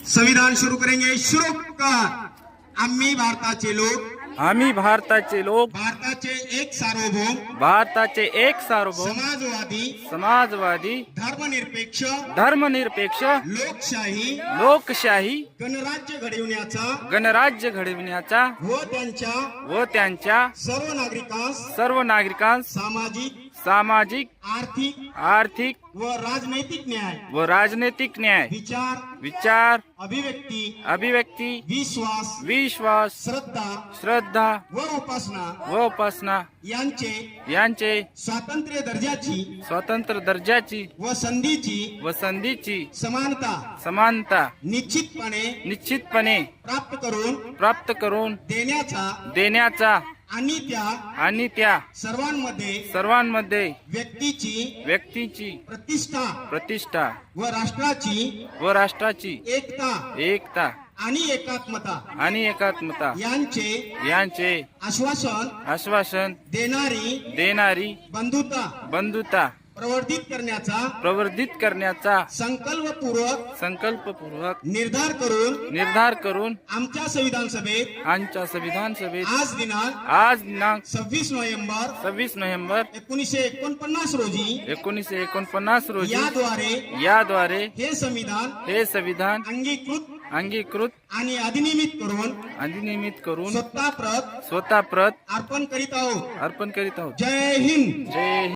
संविधान शुरू करेंगे। शुरू कर। आम्ही भारताचे लोक, आम्ही भारताचे लोक, भारताचे एक सार्वभौम, भारताचे एक सार्वभौम, समाजवादी, समाजवादी, धर्मनिरपेक्ष, धर्मनिरपेक्ष, लोकशाही, लोकशाही, गणराज्य घडविण्याचा गणराज्य घडविण्याचा व त्यांच्या सर्व नागरिकांस सामाजिक, आर्थिक आर्थिक व राजनैतिक न्याय, विचार, अभिव्यक्ती, विश्वास, श्रद्धा व उपासना यांचे स्वातंत्र्य दर्जाची व संधीची समानता निश्चितपणे प्राप्त करून देण्याचा आणि त्या सर्वांमध्ये व्यक्तीची प्रतिष्ठा व राष्ट्राची एकता आणि एकात्मता यांचे आश्वासन देणारी बंधुता प्रवर्धित करण्याचा संकल्पपूर्वक निर्धार करून आमच्या संविधान सभेत आज दिनांक 26 नोव्हेंबर 1949 रोजी याद्वारे हे संविधान अंगीकृत आणि अधिनियमित करून स्वतः प्रत अर्पण करीत आहोत। जय हिंद.